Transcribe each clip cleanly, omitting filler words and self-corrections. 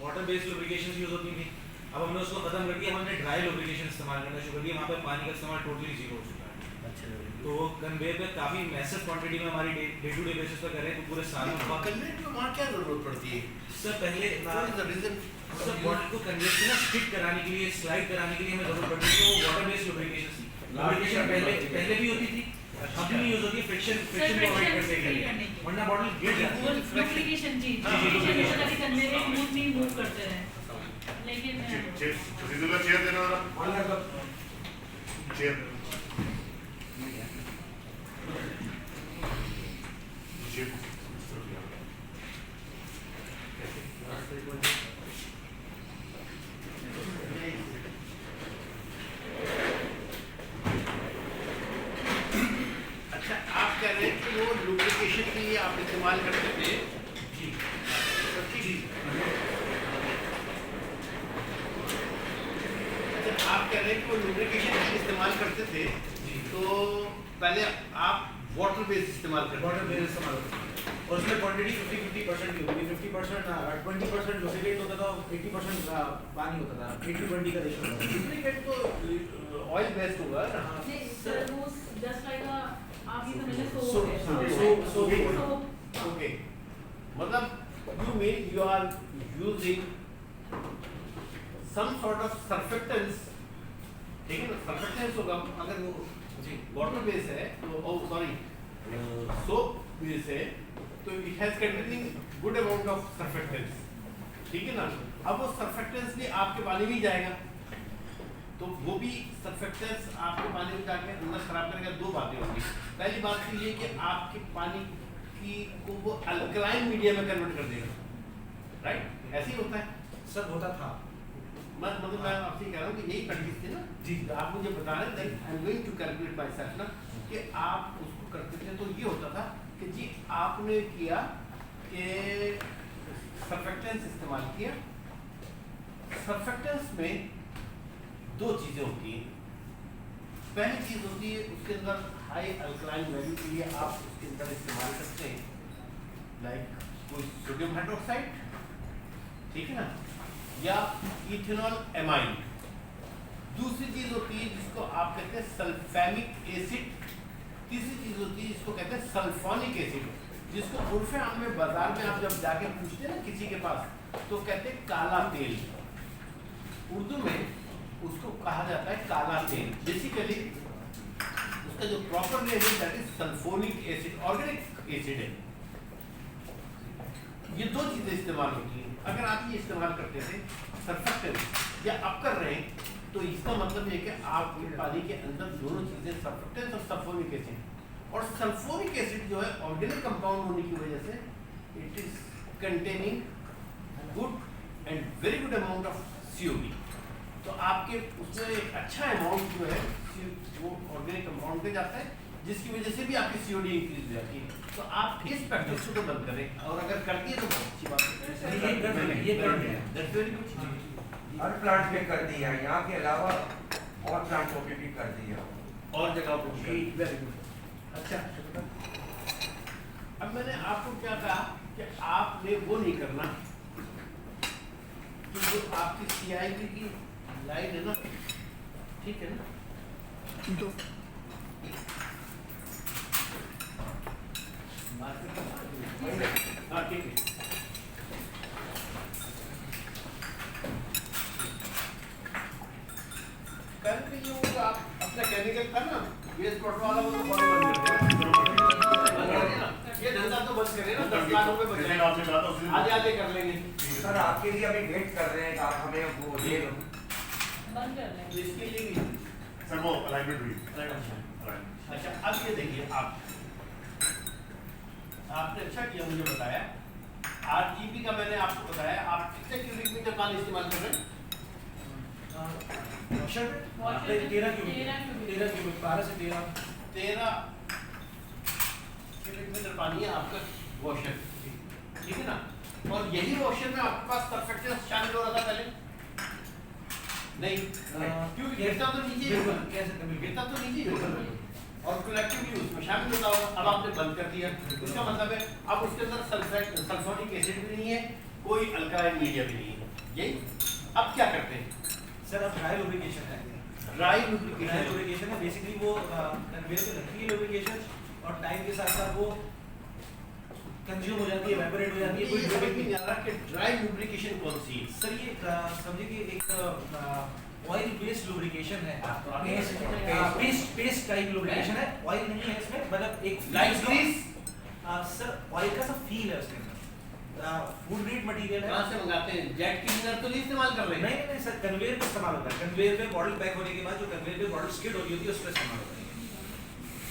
Water based lubrication use होती थी, अब हमने उसको खत्म कर दिया, हमने ड्राई लुब्रिकेशन इस्तेमाल करना शुरू कर दिया, वहाँ पे पानी का इस्तेमाल टोटली जीरो हो चुका है। अच्छा, तो कन्वेयर पे काफ़ी मैसिव क्वांटिटी में हमारी डे टू डे बेसिस पे करें तो पूरे साल में कन्वेयर में वहाँ क्या जरूरत पड़ती है सर? पहले रीजन सर बॉटल को कन्वेयर से ना स्टिक कराने के लिए, स्लाइड कराने के लिए हमें जरूरत पड़ती है वो वाटर बेस्ड लुब्रिकेशन थी। लुब्रिकेशन पहले भी होती थी, अब भी यूज होती है फ्रिक्शन को अवॉइड करने के लिए, वरना बॉटल गिर जाती है। लुब्रिकेशन जी, लुब्रिकेशन ताकि कन्वेयर मूव नहीं मूव करते रहे। लेकिन चेयर देना वाला चेयर अच्छा, आप कह रहे हैं कि वो लुब्रिकेशन के लिए आप इस्तेमाल करते थे? जी जी। अच्छा, आप कह रहे हैं कि वो लुब्रिकेशन के लिए इस्तेमाल करते थे, तो पहले आप वाटर बेस इस्तेमाल करते वाटर बेस्ड इस्तेमाल होता है और उसमें क्वांटिटी 50-50% की होती है। 50% 20% लुब्रिकेट होता था, 80% पानी होता था, 80-20 का रेशियो होता था। लुब्रिकेट तो ऑयल बेस्ड होगा ना? नहीं सर, वो जस्ट लाइक आप ये समझ लो So, okay. मतलब you mean you are using some sort of surfactants, ठीक है ना? surfactants होगा अगर वो जी water base है तो soap base है तो it has containing good amount of surfactants, ठीक है ना? अब वो surfactants भी आपके पानी में जाएगा तो वो भी सर्फेक्टेंट्स आपके पानी में जाके अंदर खराब करेगा। दो बातें होंगी। पहली बात तो ये कि आपके पानी की को वो अल्कलाइन मीडियम में कन्वर्ट कर देगा, राइट? ऐसे ही होता है सब होता था। मतलब मैं आपसे कह रहा हूँ कि यही प्रैक्टिस थी ना जी। आप मुझे बता रहे थे I am going to calculate myself ना कि आप उसको करते थे तो ये होता था कि जी आपने किया कि सर्फेक्टेंट्स इस्तेमाल किया। सर्फेक्टेंट्स में दो चीज़ें होती हैं। पहली चीज़ होती है उसके अंदर हाई अल्कलाइन वैल्यू के लिए आप उसके अंदर इस्तेमाल करते हैं, लाइक कोई सोडियम हाइड्रोक्साइड, ठीक है ना, या इथेनॉल एमाइड। दूसरी चीज़ होती है जिसको आप कहते हैं सल्फेमिक एसिड। तीसरी चीज़ होती है जिसको कहते हैं सल्फोनिक एसिड, जिसको उर्फे आम में बाजार में आप जब जाके पूछते हैं ना किसी के पास तो कहते हैं काला तेल। उर्दू में उसको कहा जाता है काला तेल। बेसिकली उसका जो प्रॉपर नेम है that is sulphonic acid, organic acid है। ये दो चीजें इस्तेमाल होती हैं। अगर आप ये इस्तेमाल करते थे सर्फेक्टेंट या आप कर रहे हैं तो इसका मतलब ये कि आपके पानी के अंदर दोनों चीजें सर्फेक्टेंट और सल्फोनिक एसिड, और सल्फोनिक एसिड जो है ऑर्गेनिक कंपाउंड होने की वजह से it is containing good and very good amount of CO2। तो आपके उसमें एक अच्छा अमाउंट जो है वो ऑर्गेनिक कंपाउंड पे जाता है, जिसकी वजह से भी आपकी CO2 इंक्रीज हो जाती है। तो आप इस प्रैक्टिस को बंद करें, और अगर कर दिए तो बहुत अच्छी बात है। ये कर दिया that's very good. Her plant में कर दिया, यहाँ के अलावा और प्लांटों पे भी कर दिया, और जगह पर भी वेरी गुड। अच्छा, अब मैंने आपको क्या कहा कि आपने वो नहीं करना कि जो आपकी CIP की लाइन है ना, ठीक है ना, तो हाँ ठीक है। कल भी जो आप अपना केमिकल था ना वेस्ट वाटर वाला वो तो बंद कर देना, ये धंधा तो बंद करें ना। 10 लाख रुपए बच जाएंगे, आधे आधे कर लेंगे। सर आपके लिए अभी वेट कर रहे हैं कि आप हमें वो दे दो। बंद कर लेंगे इसके लिए भी सर वो अलाइनमेंट हुई। अच्छा, अब ये देखिए आपने अच्छा किया मुझे बताया। RGB का मैंने आपको बताया। आप कितने क्यूबिक मीटर पानी इस्तेमाल कर रहे हैं? वॉशर 13 क्यूबिक 12 से 13 क्यूबिक मीटर पानी है आपका वॉशर, ठीक है ना। और यही वॉशर में आपके पास सर्फेक्टेंट शामिल हो रहा था पहले नहीं, क्यों गिरता तो नीचे गिरता तो नीचे और कलेक्टिवली उसमें शामिल होता होगा। अब आपने बंद कर दिया, उसका मतलब है अब उसके अंदर सल्फोनिक एसिड भी नहीं है, कोई अल्कलाइन मीडिया भी नहीं है। यही अब क्या करते हैं? सर अब ड्राई लुब्रिकेशन है। ड्राई ड्राई लुब्रिकेशन लुब्रिकेशन है बेसिकली वो कन्वेयर पे लगती है लुब्रिकेशन और टाइम के साथ साथ वो कंज्यूम हो जाती है, इवेपोरेट हो जाती है। ये समझ में नहीं आ रहा कि ड्राई लुब्रिकेशन कौन सी है? सर ये समझिए कि एक ऑयल बेस्ड लुब्रिकेशन है, पेस्ट टाइप लुब्रिकेशन है, ऑयल नहीं है इसमें, मतलब एक लाइक ग्रीस सर ऑयल का सा फील है उसके अंदर, फूड ग्रेड मटेरियल है। कहाँ से मंगाते हैं? जेट क्लीनर तो नहीं इस्तेमाल कर रहे नहीं हैं? नहीं सर, कन्वेयर पे इस्तेमाल होता है, कन्वेयर पे बॉटल पैक होने के बाद जो कन्वेयर पे बॉटल स्किड होती है उस पर इस्तेमाल होता है।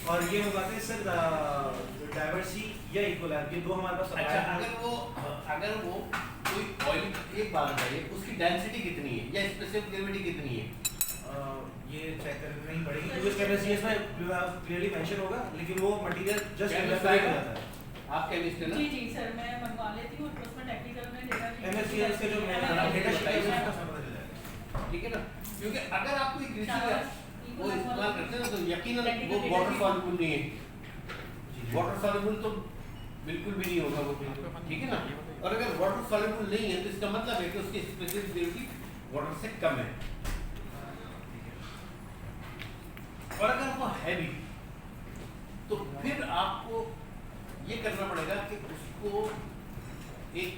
और ये मंगाते हैं सर डाइवर्सी या इकोलैब, ये दो हमारे पास अच्छा, supplier हैं। अगर वो कोई ऑयल, एक बात बताइए, उसकी डेंसिटी कितनी है या स्पेसिफिक ग्रेविटी कितनी है? ये चेक करनी नहीं पड़ेगी क्योंकि इसके एमएससीएस में क्लियरली मेंशन होगा, लेकिन वो मटेरियल जस्ट Chemist इवेपोरेट हो है? जाता है। आप केमिस्ट है ना? जी जी सर, मैं मंगवा लेती हूँ, उसमें टेक्निकल में डेटा एमएससीएस के जो डेटा शीट है उसमें पता चल जाएगा। ठीक है ना? क्योंकि अगर आप कोई ग्रीसी शाबाश, का वो इस्तेमाल करते हैं ना तो यकीनन वो वाटर सॉल्युबल नहीं है। वाटर सॉल्युबल तो बिल्कुल भी नहीं होगा वो, ठीक है ना? और अगर वाटर सॉल्युबल नहीं है तो इसका मतलब है कि उसकी स्पेसिफिक ग्रेविटी वाटर से कम है। और अगर वो है भी तो फिर आपको ये करना पड़ेगा कि उसको एक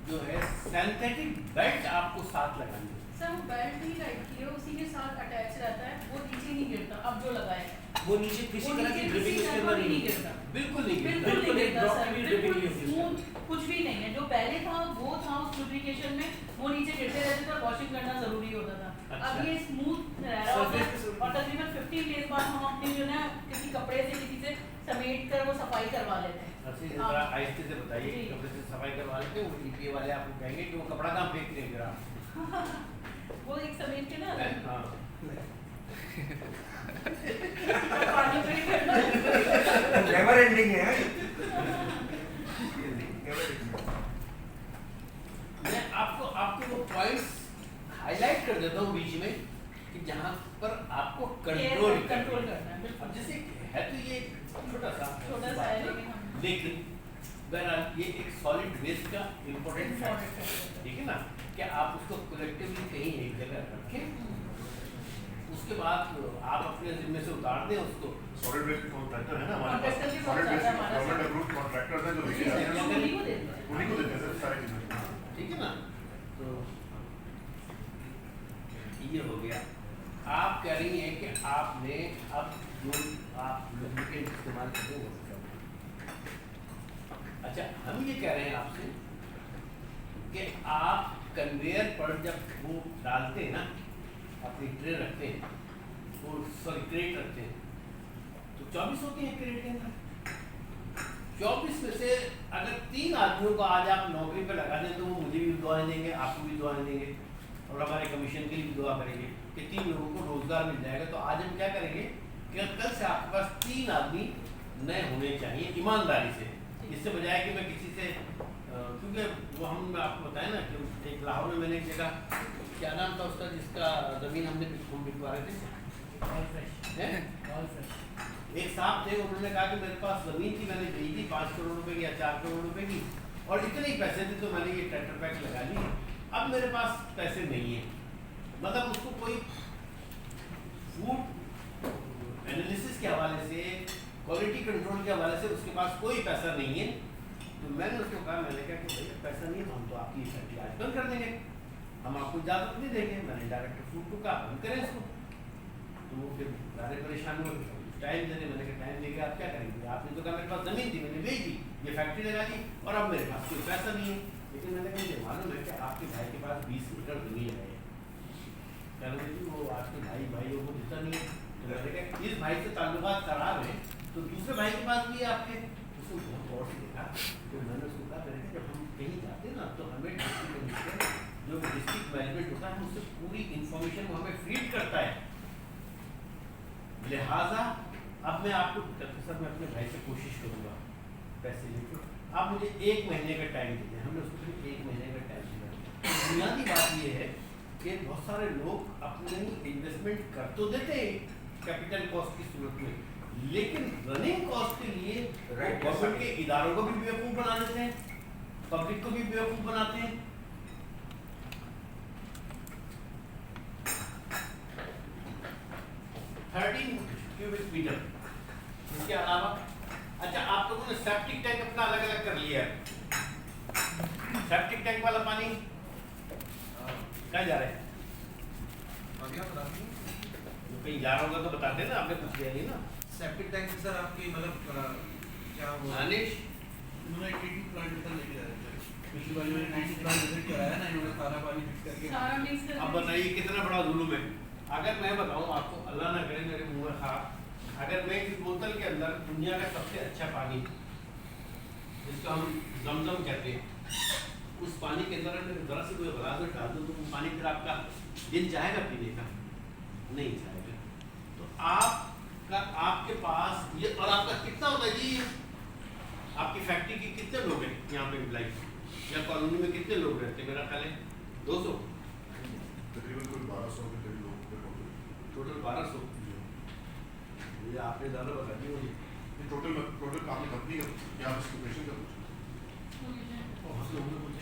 जो है सिंथेटिक बेल्ट आपको साथ लगानी है। सर वो बेल्ट ही टाइप की है, उसी के साथ अटैच रहता है, वो नीचे नहीं गिरता। अब जो लगाए वो नीचे किसी तरह की ड्रिपिंग इसके अंदर नहीं है। गिरता, बिल्कुल नहीं गिरता। बिल्कुल नहीं एक गिरता drop सर, की भी dripping नहीं बिल्कुल होती उसके स्मूथ कुछ भी नहीं है। जो पहले था वो था उस लुब्रिकेशन में, वो नीचे गिरते रहते थे, वॉशिंग करना जरूरी होता था। अच्छा। अब ये स्मूथ रह रहा होता Surface है और तकरीबन 15 डेज बाद हम अपने जो ना किसी कपड़े से किसी से समेट कर वो सफाई करवा लेते हैं। अच्छी जरा आहिस्ते से बताइए, जी। कपड़े से सफाई करवा लेते हैं, वो ईपीए वाले आपको कहेंगे कि वो कपड़ा कहाँ फेंक रहे हैं फिर आप? वो एक समेट के ना हाँ। पानी पे ही करना। नेवर एंडिंग है यार। Never ending. मैं आपको वो पॉइंट्स हाईलाइट कर देता हूँ बीच में कि जहाँ पर आपको कंट्रोल कंट्रोल करना है, बिल्कुल। अब जैसे है तो ये छोटा सा है लेकिन हम लेकिन बहरहाल ये एक सॉलिड वेस्ट का इम्पोर्टेंट फैक्ट है, ठीक है ना? कि आप उसको कलेक्टिवली कहीं एक जगह रखें, उसके बाद आप अपने जिम्मे से उतार दें उसको। सॉलिड वेस्ट कॉन्ट्रैक्टर है ना हमारे Contractor पास, भी सॉलिड बहुत वेस्ट ज्यादा हमारा गवर्नमेंट अप्रूव्ड कॉन्ट्रैक्टर्स हैं जो लेके आते हैं, उन्हीं को देते हैं। उन्हीं को देते हैं सर सारी चीजें। ठीक है ना? तो ये हो गया। आप कह रही हैं कि आपने अब जो आप लुब्रिकेंट इस्तेमाल करते हैं। अच्छा, हम ये कह रहे हैं आपसे कि आप कन्वेयर पर जब वो डालते हैं ना, अपनी ट्रे रखते हैं, वो सॉरी क्रेट रखते हैं, तो 24 होती हैं क्रेट के अंदर। 24 में से अगर 3 आदमियों को आज आप नौकरी पे लगा दें तो वो मुझे भी दुआएं देंगे, आपको भी दुआएं देंगे और हमारे कमीशन के लिए भी दुआ करेंगे कि 3 लोगों को रोजगार मिल जाएगा। तो आज हम क्या करेंगे कि कल से आपके पास 3 आदमी नए होने चाहिए ईमानदारी से, इससे बजाय कि मैं किसी से क्योंकि वो हम आपको बताएं ना कि एक लाहौर में मैंने एक जगह, क्या नाम था उसका जिसका ज़मीन हमने बिकवा रहे थे, एक साहब थे, उन्होंने कहा कि मेरे पास ज़मीन थी, मैंने बेची थी 5 करोड़ रुपए की या 4 करोड़ रुपए की, और इतने ही पैसे थे तो मैंने ये ट्रैक्टर पैक लगा ली, अब मेरे पास पैसे नहीं है। मतलब उसको कोई फूड एनालिसिस के हवाले से, क्वालिटी कंट्रोल के हवाले से उसके पास कोई पैसा नहीं है। तो मैंने उसको कहा, मैंने कहा कि भैया पैसा नहीं है तो हम तो आपकी फैक्ट्री आज बंद कर देंगे, हम आपको इजाज़त नहीं देंगे। मैंने डायरेक्टर फूड को कहा बंद करें इसको। तो वो फिर सारे परेशान हुए, टाइम देने, मैंने कहा टाइम देके आप क्या करेंगे? आपने तो कहा मेरे पास ज़मीन थी, मैंने बेच दी, ये फैक्ट्री लगा दी और अब मेरे पास कोई पैसा नहीं है। लेकिन मैंने कहा मुझे मालूम है कि आपके भाई के पास 20 एकड़ ज़मीन है, कह रहे थे वो आपके भाइयों को देता नहीं है। तो मैंने कहा इस भाई से ताल्लुकात खराब है तो दूसरे भाई के पास भी है आपके। उसको बहुत गौर से देखा, तो मैंने उसको कहा, मैंने कहा जब हम कहीं जाते हैं ना तो हमें डिस्ट्रिक्ट मजिस्ट्रेट जो डिस्ट्रिक्ट मैनेजमेंट होता है उससे पूरी इंफॉर्मेशन वो हमें फीड करता है। लिहाजा अब मैं आपको सर मैं अपने भाई से कोशिश करूँगा पैसे लेके, आप मुझे 1 महीने का टाइम दीजिए। हमने उसको फिर 1 महीने का टाइम दिया। बुनियादी बात ये है कि बहुत सारे लोग अपनी इन्वेस्टमेंट कर तो देते हैं कैपिटल कॉस्ट की सूरत में, लेकिन रनिंग कॉस्ट के लिए गवर्नमेंट के इदारों को भी बेवकूफ़ बना देते हैं, पब्लिक को भी बेवकूफ़ बनाते हैं। वाला पानी कहाँ जा रहा है? कहीं जा रहा होगा तो बताते ना, आपने कुछ किया नहीं ना। सेप्टिक टैंक सर आपकी मतलब क्या वो दानिश उन्होंने ट्रीटमेंट प्लांट तक लेके जा रहे थे। पिछली बार जो 90 प्लांट विजिट कराया ना, इन्होंने सारा पानी फिक्स करके सारा मिक्स अब बताइए कितना बड़ा जुल्म है। अगर मैं बताऊं आपको, अल्लाह ना करे मेरे मुंह में खा, अगर मैं इस बोतल के अंदर दुनिया का सबसे अच्छा पानी जिसको हम जमजम कहते हैं, उस पानी के अंदर अगर जरा से कोई गलास डाल दूं तो वो पानी फिर आपका दिल चाहेगा पीने का? नहीं चाहेगा। तो आपके पास ये, और आपका कितना होता है जी, आपकी फैक्ट्री के कितने लोग हैं यहाँ पे एम्प्लॉय या कॉलोनी में कितने लोग रहते हैं? मेरा ख्याल है 200, तकरीबन कुल 1200 के करीब लोग थे टोटल 1200। ये आपने ज़्यादा बता दी मुझे। ये टोटल आपकी कंपनी का या आप इसको पेशेंट का पूछो।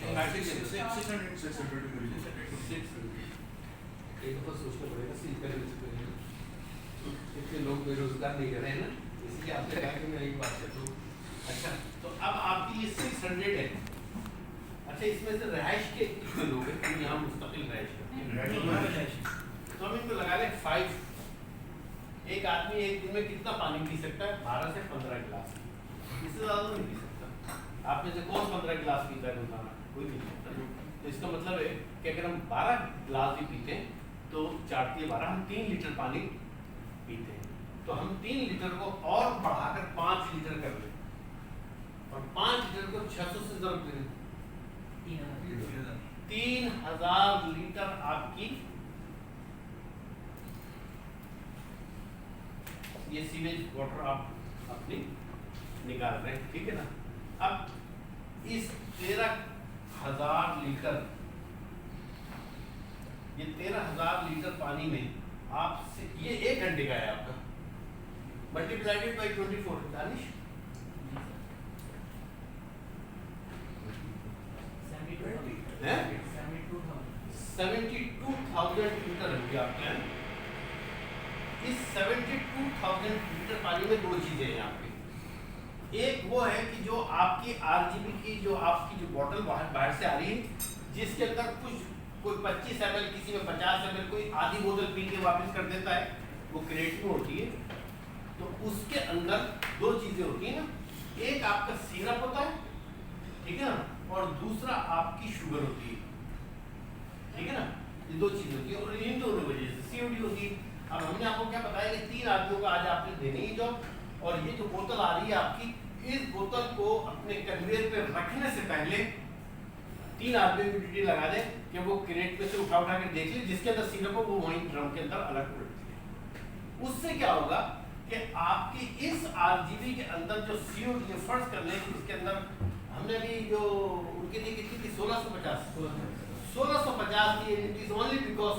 600 के करीब। एक तो सोचना पड़ेगा सील करने से इतने लोग बेरोजगार नहीं कर रहे हैं ना, इसलिए आपने कहा कि मैं एक बात कर दूँ। अच्छा, तो अब आपकी ये 600 है। अच्छा, इसमें से रहायश के कितने लोग हैं जो यहाँ मुस्तकिल रहायश करते हैं? तो हम इनको लगा लें 5। एक आदमी एक दिन में कितना पानी पी सकता है? 12 से 15 गिलास, इससे ज़्यादा तो नहीं पी सकता। आप में से कौन 15 गिलास पीता है रोजाना? कोई नहीं पीता। तो इसका मतलब है कि अगर हम 12 गिलास भी पीते हैं तो 4 × 12 हम 3 लीटर पानी पीते हैं। तो हम 3 लीटर को और बढ़ाकर 5 लीटर कर लें, और 5 लीटर को 600 से ज़रूर करें, 3000 लीटर आपकी ये सीवेज वाटर आप अपनी निकाल रहे हैं, ठीक है ना। अब इस 13,000 लीटर, ये 13,000 लीटर पानी में आप से, ये 1 घंटे का है आपका, मल्टीप्लाइडेड बाई 24। दानिश 72,000 लीटर हो गया आपके यहाँ। इस 72,000 लीटर पानी में 2 चीजें हैं यहाँ पे। एक वो है कि जो आपकी RGB की जो आपकी जो बॉटल बाहर से आ रही है, जिसके अंदर कोई 25 ml, किसी में 50 ml, कोई आधी बोतल पी के वापस कर देता है, वो क्रेट में होती है। तो उसके अंदर 2 चीजें होती है ना, एक आपका सिरप होता है, ठीक है ना, और दूसरा आपकी शुगर होती है, ठीक है ना। ये 2 चीजें होती है, और इन दोनों वजह से COD होती है। अब हमने आपको क्या बताया कि 3 आदमियों को आज आपने देनी ही जॉब, और ये जो बोतल आ रही है आपकी, इस बोतल को अपने कन्वेयर पे रखने से पहले 3 आदमियों की ड्यूटी लगा दें कि वो क्रेट में से उठा के देख ले, जिसके अंदर सिरप हो वो वहीं ड्रम के अंदर अलग पड़ जाए। उससे क्या होगा कि आपकी इस RGB के अंदर जो COD फर्ज कर लें, इसके अंदर हमने भी जो उनके लिए कितनी थी 1650 की, it is only because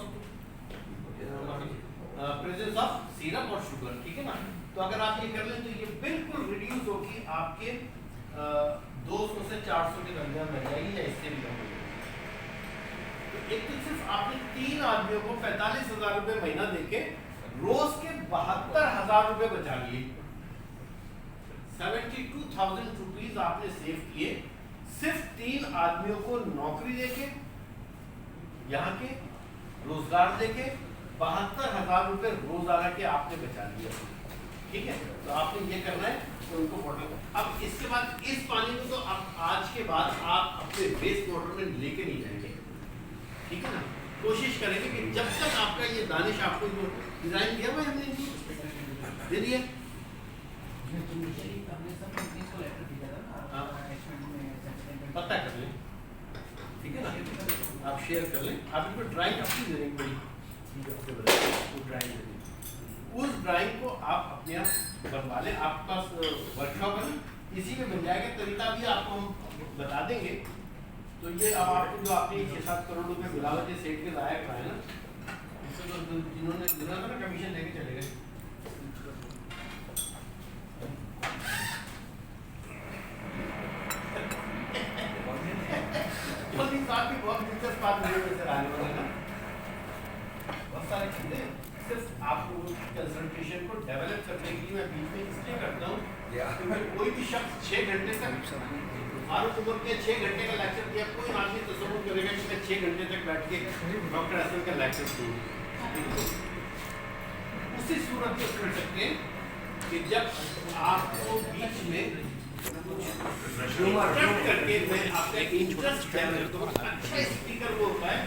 presence of syrup और शुगर, ठीक है ना। तो अगर आप ये कर लें तो ये बिल्कुल रिड्यूस होगी, आपके 200 से 400 के दरमियान बन जाएगी, या इससे भी कम हो जाएगी। तो एक तो सिर्फ आपने 3 आदमियों को 45,000 रुपये महीना देके रोज के 72,000 रुपये बचा लिए। 72,000 रुपीज आपने सेव किए, सिर्फ 3 आदमियों को नौकरी देके, यहाँ के रोजगार देके 72,000 रुपये रोजाना के आपने बचा लिए, ठीक है। तो आपने ये करना है तो उनको बॉटल। अब इसके बाद इस पानी को तो आप आज के बाद आप अपने वेस्ट वाटर में लेके नहीं जाएंगे, ठीक है ना। कोशिश करेंगे कि जब तक आपका ये दानिश आपको जो डिजाइन दिया हुआ हमने दे दिया, पता कर लें, ठीक है ना, आप शेयर कर लें। आप इनको ड्राइंग अपनी दे देंगे बड़ी, उस ड्राइंग को आप अपने यहाँ बनवा लें, आपके पास वर्कशॉप है, इसी में बन जाएगा। तरीका भी आपको हम बता देंगे। तो ये अब आपको जो आपने 6-7 करोड़ रुपए मिलावटी सेठ के लाया कराए ना, इससे तो जिन्होंने कमीशन लेके चले गए। बहुत दिलचस्प बात आने वाले ना, बहुत सारी चीजें सिर्फ आपको कंसंट्रेशन को डेवलप करने के लिए मैं बीच में इसलिए करता हूँ कि कोई भी शख्स 6 घंटे तक फारूक उमर के 6 घंटे का लेक्चर दिया, कोई आदमी तसव्वुर करेगा कि मैं 6 घंटे तक बैठ के डॉक्टर असलम का लेक्चर दूँ? उसी सूरत में कर सकते हैं कि जब आपको बीच में इंटरप्ट करके मैं आपका इंटरेस्ट पैदा तो अच्छा स्पीकर वो होता है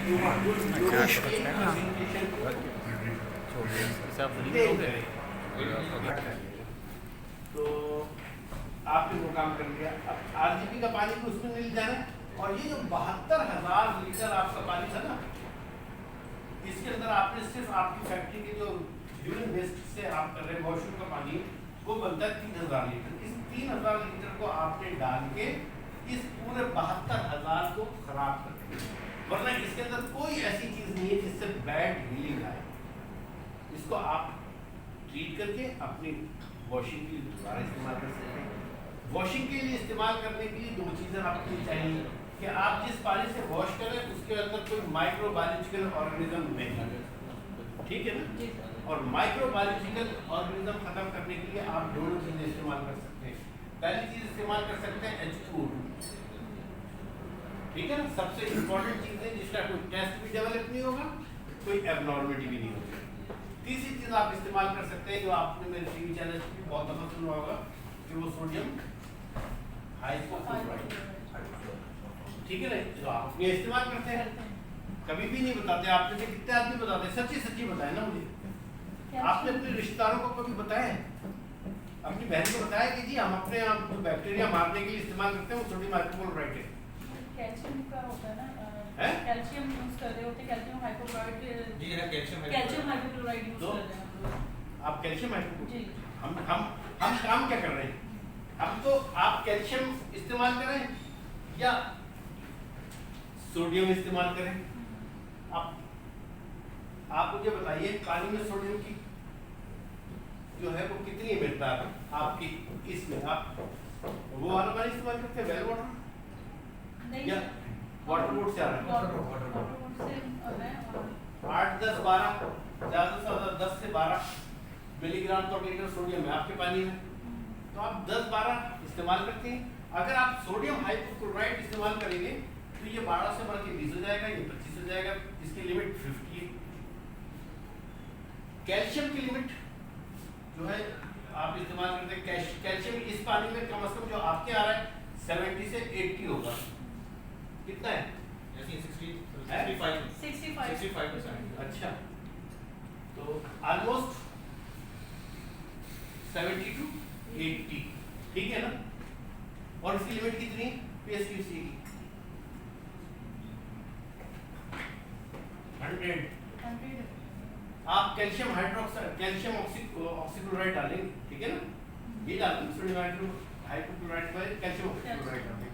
तो आपने वो काम कर लिया। अब आरजीबी का पानी भी उसमें नहीं जाना है। और ये जो 72,000 लीटर आपका पानी था ना, इसके अंदर आपने सिर्फ आपकी फैक्ट्री के जो यूरिन वेस्ट से आप कर रहे हैं वॉशरूम का पानी, वो बनता है 3,000 लीटर। इस 3,000 लीटर को आपने डाल के इस पूरे 72,000 को खराब कर दिया, वरना इसके अंदर कोई ऐसी चीज नहीं है जिससे बैड हीलिंग आए। इसको आप ट्रीट करके अपनी वॉशिंग के लिए दोबारा इस्तेमाल कर सकते हैं। वॉशिंग के लिए इस्तेमाल करने के लिए 2 चीज़ें आपको चाहिए कि आप जिस पानी से वॉश करें उसके अंदर कोई माइक्रोबायोलॉजिकल ऑर्गेनिज्म नहीं है, ठीक है ना। और माइक्रोबायोलॉजिकल ऑर्गेनिज्म खत्म करने के लिए आप 2 चीज़ें इस्तेमाल कर सकते हैं। पहली चीज़ इस्तेमाल कर सकते हैं H2O2, ठीक है ना, सबसे इम्पोर्टेंट चीज़ है जिसका कोई टेस्ट भी डेवलप नहीं होगा, कोई एबनॉर्मलिटी भी नहीं होगी। तीसरी चीज़ आप इस्तेमाल कर सकते हैं जो आपने मेरे टीवी चैनल पर भी बहुत दफा सुना होगा कि वो सोडियम हाइपोक्लोराइड, ठीक है ना, जो आप अपने इस्तेमाल करते हैं, कभी भी नहीं बताते। आपने से कितने आदमी बताते हैं? सच्ची सच्ची बताए ना मुझे। आपने अपने रिश्तेदारों को कभी बताया है? अपनी बहन को बताया कि जी हम अपने आप जो बैक्टीरिया मारने के लिए इस्तेमाल करते हैं वो सोडियम हाइपोक्लोराइड है? कैल्शियम का होता है ना, है? कैल्शियम यूज कर रहे होते हैं, कैल्शियम हाइपोक्लोराइड जी है, कैल्शियम हाइपोक्लोराइड यूज तो कर रहे हैं आप कैल्शियम हाइपोक्लोराइड, जी। हम काम क्या कर रहे हैं? अब तो आप कैल्शियम इस्तेमाल करें या सोडियम इस्तेमाल करें, आप मुझे बताइए पानी में सोडियम की जो है वो कितनी मिकदार आपकी इसमें, आप वो वाला पानी इस्तेमाल करते हैं वेल वाटर नहीं, या वाटर बोर्ड से आ रहा है? वाटर बोर्ड से आ रहा है। 8, 10, 12 ज़्यादा से ज़्यादा 10 से 12 मिलीग्राम पर लीटर सोडियम है आपके पानी में, तो आप 10-12 इस्तेमाल करते हैं। अगर आप सोडियम हाइपोक्लोराइड इस्तेमाल करेंगे तो ये 12 से बढ़ के 20 हो जाएगा, ये 25 हो जाएगा, इसकी लिमिट 50 है। कैल्शियम की लिमिट जो है आप इस्तेमाल करते हैं, कैल्शियम इस पानी में कम से कम जो आपके आ रहा है 70 से 80 होगा। कितना है? 65%। अच्छा, तो ऑलमोस्ट 70 to 80, ठीक है ना। और इसकी लिमिट कितनी है? PSQC की 100। आप कैल्शियम हाइड्रोक्साइड, कैल्शियम ऑक्सीक्लोराइड डालेंगे, ठीक है ना, ये डालेंगे सोडियम हाइपोक्लोराइड पर कैल्शियम ऑक्सीक्लोराइड डालेंगे।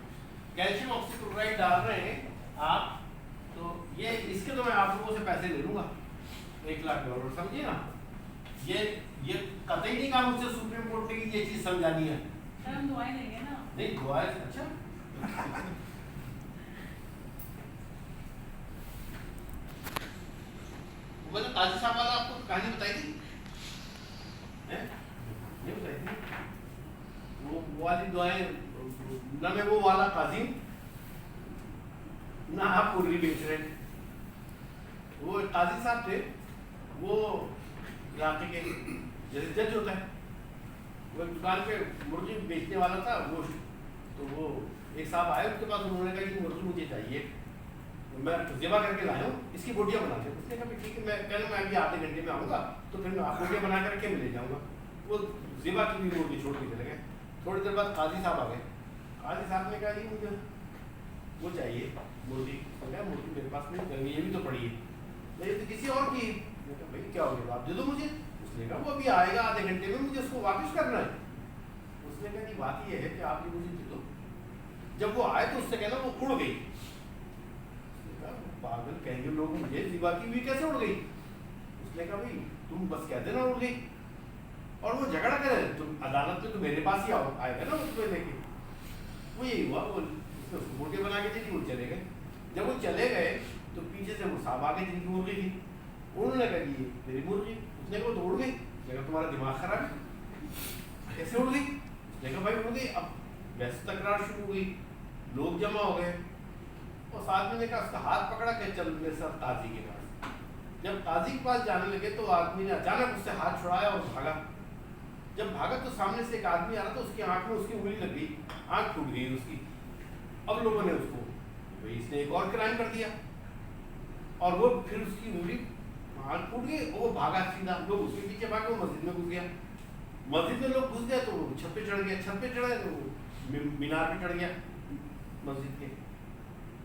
कैल्शियम ऑक्सीक्लोराइड डाल रहे हैं आप, तो ये इसके तो मैं आप लोगों से पैसे ले लूंगा $1,00,000, समझिए ना। ये कतई नहीं कहा मुझसे सुप्रीम कोर्ट ने कि ये चीज समझानी है। हम दुआएं देंगे ना। नहीं दुआएं, अच्छा मतलब काजी साहब वाला आपको कहानी बताई थी? नहीं बताई थी वो वाली दुआएं ना, मैं वो वाला काजी ना आप मुर्गी बेच रहे। वो काजी साहब थे, वो इलाके के जैसे जज होता है, वो दुकान पे मुर्गी बेचने वाला था गोश्त, तो वो एक साहब आए उसके पास, उन्होंने कहा कि मुर्गी मुझे चाहिए, मैं ज़िबा करके लाया हूँ, इसकी बोटियाँ बना दे। उसने कहा ठीक है, मैं अभी आधे घंटे में आऊँगा, तो फिर मैं बोटियाँ बना करके मैं ले जाऊँगा। वो ज़िबा की भी मुर्गी छोड़ के चले गए। थोड़ी देर बाद काजी साहब आ गए। काजी साहब ने कहा जी मुझे वो चाहिए मुर्गी। तो क्या मुर्गी मेरे पास नहीं, ये भी तो पड़ी है, नहीं तो किसी और की। मैं कहा भाई क्या हो गया, आप दे दो मुझे। उसने कहा वो अभी आएगा आधे घंटे में, मुझे उसको वापस करना है। उसने कहा जी बात ये है कि आप ये मुझे दे दो। जब वो आए तो उससे कहना वो उड़ गई। पागल कहेंगे लोग मुझे, ज़िबा की हुई कैसे उड़ गई? उसने कहा भाई तुम बस कह देना उड़ गई, और वो झगड़ा करे तुम अदालत में तो मेरे पास ही आएगा ना उसको लेके। वो यही हुआ, वो उसने उसको मुर्गे बना के दी थी, वो चले गए। जब वो चले गए तो पीछे से वो साहब आ गए जिनकी मुर्गी थी। उन्होंने कहा कि मेरी मुर्गी। उसने कहा तो उड़ गई। उसने कहा तुम्हारा दिमाग खराब है, कैसे उड़ गई? उसने कहा भाई उड़ गई। अब वैसे तकरार शुरू हुई, लोग जमा हो गए। उस आदमी ने कहा, उसका हाथ पकड़ा के चल मेरे साथ काजी के पास। जब काजी के पास जाने लगे तो आदमी ने अचानक उससे हाथ छुड़ाया और भागा। जब भागा तो सामने से एक आदमी आ रहा था, उसकी आंख में उसकी उंगली लग गई, आंख टूट गई उसकी। अब लोगों ने उसको, भाई इसने एक और क्राइम कर दिया, और वो फिर उसकी उंगली आंख टूट गई और वो भागा सीधा, लोग उसके पीछे भागे, वो मस्जिद में घुस गया। मस्जिद में लोग घुस गए तो वो छत पे चढ़ गया, छत पे चढ़ा तो मीनार पे चढ़ गया मस्जिद के।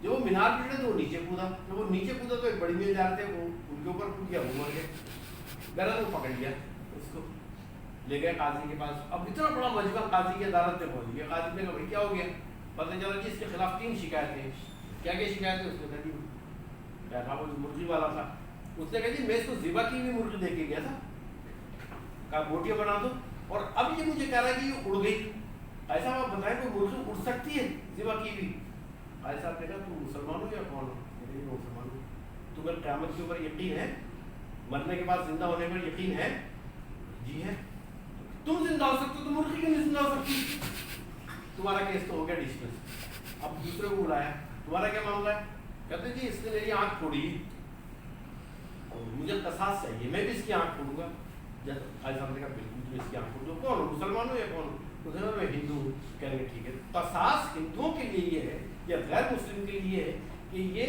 जब वो मीनार पे चढ़े तो वो नीचे कूदा, जब वो नीचे कूदा तो एक बड़ी मेल जा रहे थे, वो उनके ऊपर कूद गया, वो मर गया। गलत वो पकड़ लिया, उसको ले गया काजी के पास। अब इतना बड़ा मजमा काजी की अदालत में पहुंच गया। काजी ने कहा, भाई क्या हो गया? पता चला जी इसके खिलाफ 3 शिकायतें। क्या क्या शिकायत है? उसने कहा क्या था, वो मुर्गी वाला था। उसने कहा जी मैं इसको ज़िबा की हुई मुर्गी लेके गया था, कहा बोटियाँ बना दो, और अब ये मुझे कह रहा है कि ये उड़ गई। ऐसा आप बताएं कोई मुर्गी उड़ सकती है ज़िबा की हुई? ऐसा आपने कहा, तुम मुसलमान हो या कौन हो? मैं मुसलमान हूँ। तुम्हें क़यामत के ऊपर यकीन है? मरने के बाद जिंदा होने पर यकीन है? जी है। तुम जिंदा हो सकते हो तो मुर्गी क्यों नहीं जिंदा हो सकती? तुम्हारा केस तो हो गया डिस्मिस। अब दूसरे को बुलाया, तुम्हारा क्या मामला है? कहते जी इसने मेरी आंख फोड़ी, मुझे कसास चाहिए, मैं भी इसकी आंख फोड़ूंगा। जब आज हमने कहा बिल्कुल तुम इसकी आंख फोड़ दो। कौन हो, मुसलमान हो या कौन हो? तो कहना मैं हिंदू हूँ। कहेंगे ठीक है। कसास हिंदुओं के लिए ये है या गैर मुस्लिम के लिए है कि ये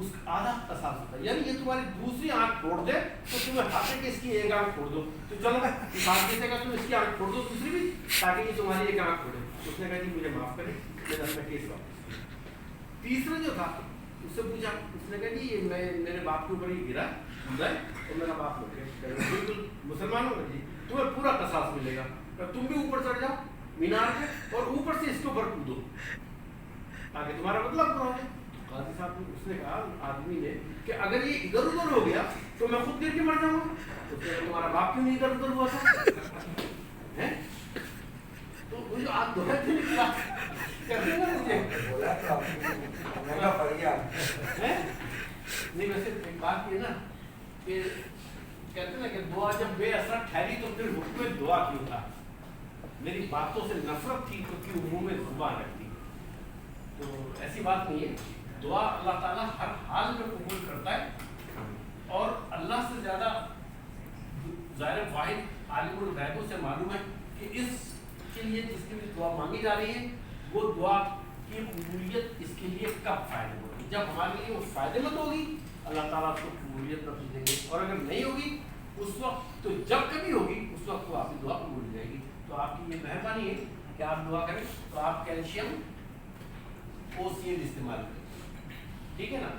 उस आधा कसास होता है, यानी ये तुम्हारी दूसरी आंख फोड़ दे तो तुम्हें हाथे के इसकी एक आंख फोड़ दो, तो चलो साथ का तुम इसकी आंख फोड़ दो दूसरी भी, ताकि ये तुम्हारी एक आंख फोड़े। उसने कहा जी मुझे माफ करें, मैंने अपना केस वापस। तीसरा जो था उससे पूछा, उसने कहा जी ये मैं मेरे बाप के ऊपर ही गिरा तो मेरा बाप हो गया। बिल्कुल मुसलमान हो जी, तुम्हें पूरा कसास मिलेगा, तो तुम भी ऊपर चढ़ जाओ मीनार पे और ऊपर से इसके ऊपर कूदो ताकि तुम्हारा मतलब पूरा हो जाए। काजी साहब ने उसने कहा आदमी ने कि अगर ये इधर उधर हो गया तो मैं खुद गिर के मर जाऊंगा। तो तुम्हारा बाप क्यों नहीं इधर उधर हुआ था? हैं? तो वो जो आप दोहरा थे निकला करते ना मुझे बोला तो आपने लगा बढ़िया हैं? नहीं वैसे एक बात ये ना कि कहते ना कि दुआ जब बेअसर ठहरी तो फिर हुक्म दुआ क्यों था? मेरी बातों से नफरत थी तो क्यों मुंह में जुबान रखती? तो ऐसी बात नहीं है। दुआ अल्लाह ताला हर हाल में कबूल करता है, और अल्लाह से ज़्यादा ज़ाहिर वाहिद आलिमुल गैबों से मालूम है कि इसके लिए जिसके लिए दुआ मांगी जा रही है वो दुआ की कबूलियत इसके लिए कब फ़ायदे होगी। जब हमारे लिए वो फ़ायदेमंद होगी अल्लाह ताला उसको कबूलियत नफी देंगे, और अगर नहीं होगी उस वक्त, तो जब कभी होगी उस वक्त वो आपकी दुआ कबूल हो जाएगी। तो आपकी ये मेहरबानी है कि आप दुआ करें तो आप कैल्शियम OCL इस्तेमाल करें, ठीक है ना।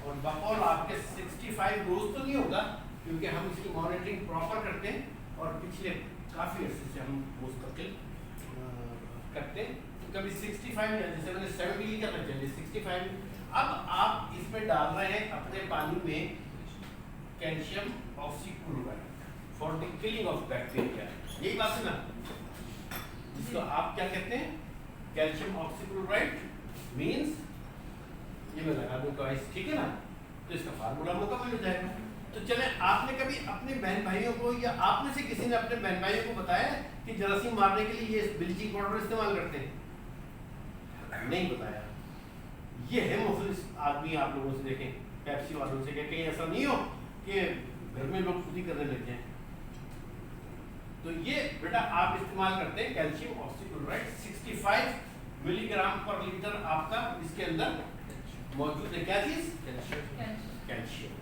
और बकौल आपके 65 रोज तो नहीं होगा क्योंकि हम इसकी मॉनिटरिंग प्रॉपर करते हैं, और पिछले काफ़ी अर्से से हम मुस्तकिल करते हैं। तो कभी 65 या जैसे मैंने 70 लिखा था, चलिए 65। अब आप इसमें डाल रहे हैं अपने पानी में calcium oxychloride for the killing of bacteria, यही बात है ना, जिसको आप क्या कहते हैं? कैल्शियम ऑक्सीक्लोराइड मीन्स ये मैं लगा दूंगा इस, ठीक है ना। तो इसका फार्मूला मुकम्मल हो जाएगा। तो चले, आपने कभी अपने बहन भाइयों को या आप में से किसी ने अपने बहन भाइयों को बताया कि जरासीम मारने के लिए ये ब्लीचिंग पाउडर इस्तेमाल करते हैं? नहीं बताया। ये है मुखलिस आदमी। आप लोगों से देखें, पेप्सी वालों से, कहीं ऐसा नहीं हो कि घर में लोग खुद ही करने लग जाएं। तो ये बेटा आप इस्तेमाल करते हैं कैल्शियम ऑक्सीक्लोराइड 65 मिलीग्राम पर लीटर आपका इसके अंदर मौजूद है। क्या चीज? कैल्शियम।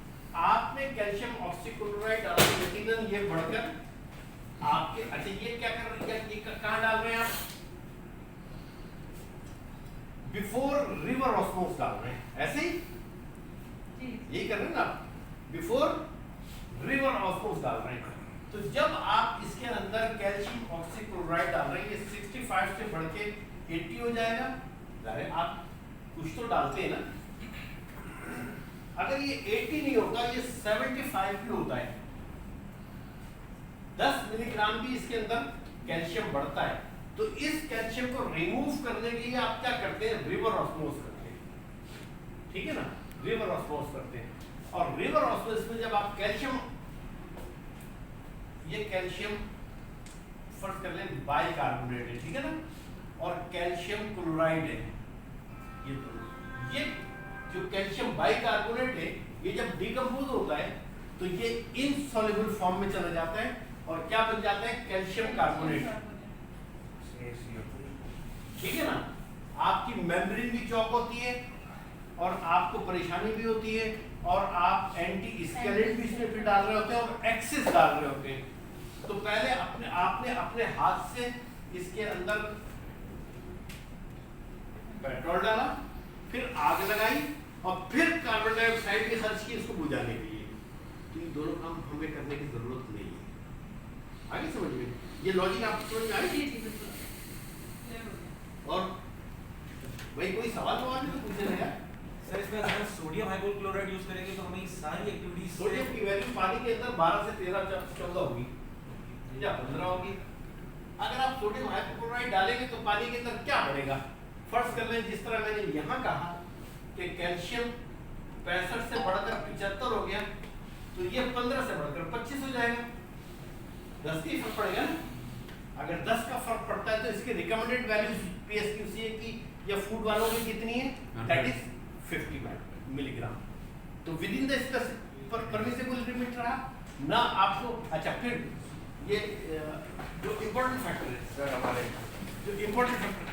आपने कैल्शियम ऑक्सीक्लोराइड डाला, यकीनन ये बढ़कर आपके, अच्छा ये क्या कर रहे हैं, ये कहाँ डाल रहे हैं आप? बिफोर रिवर ऑस्मोस डाल रहे हैं, ऐसे ही यही कर रहे हैं ना, बिफोर रिवर ऑस्मोस डाल रहे हैं। तो जब आप इसके अंदर कैल्शियम ऑक्सीक्लोराइड डाल रहे हैं, ये 65 से बढ़ के 80 हो जाएगा। जाहिर आप कुछ तो डालते हैं ना। अगर ये 80 नहीं होता, ये 75 भी होता है, 10 मिलीग्राम भी इसके अंदर कैल्शियम बढ़ता है। तो इस कैल्शियम को रिमूव करने के लिए आप क्या करते हैं? रिवर ऑस्मोस करते हैं, ठीक है ना, रिवर ऑस्मोस करते हैं। और रिवर ऑस्मोस में जब आप कैल्शियम, ये कैल्शियम फर्स्ट कर लें बाइकार्बोनेट है, ठीक है ना, और कैल्शियम क्लोराइड है, ये दोनों, ये जो कैल्शियम बाइकार्बोनेट है ये जब डिकम्पोज होता है तो ये इनसॉल्युबल फॉर्म में चला जाता है और क्या बन जाता है, कैल्शियम कार्बोनेट। ठीक है ना, आपकी मेम्ब्रेन भी चौक होती है और आपको परेशानी भी होती है और आप एंटी स्केलेट भी इसमें फिर डाल रहे होते हैं और एक्सिस डाल रहे होते हैं। तो पहले आपने अपने हाथ से इसके अंदर पेट्रोल डाला, फिर आग लगाई और फिर कार्बन डाइऑक्साइड की सर्च की इसको बुझाने के लिए। तो ये दोनों काम हमें करने की जरूरत नहीं है। आगे समझ में ये लॉजिक आपको समझ में आई? और भाई कोई सवाल नहीं तो पूछे ना यार। सर इसमें अगर सोडियम हाइपोक्लोराइड यूज करेंगे तो हमें सारी एक्टिविटीज सोडियम की वैल्यू पानी के अंदर 12 से 13 14 होगी या 15 होगी। अगर आप सोडियम हाइपोक्लोराइड डालेंगे तो पानी के अंदर क्या बढ़ेगा? फर्स्ट कर लें, जिस तरह मैंने यहाँ कहा कि कैल्शियम 65 से बढ़कर 75 हो गया तो ये 15 से बढ़कर 25 हो जाएगा। 10 का फर्क पड़ेगा ना। अगर 10 का फर्क पड़ता है तो इसकी रिकमेंडेड वैल्यू पीएसक्यूसीए की या फूड वालों की कितनी है? That is 50 milligram. तो within the permissible limit रहा ना आपको। अच्छा, फिर ये जो इम्पोर्टेंट फैक्टर है सर हमारे जो इम्पोर्टेंट फैक्टर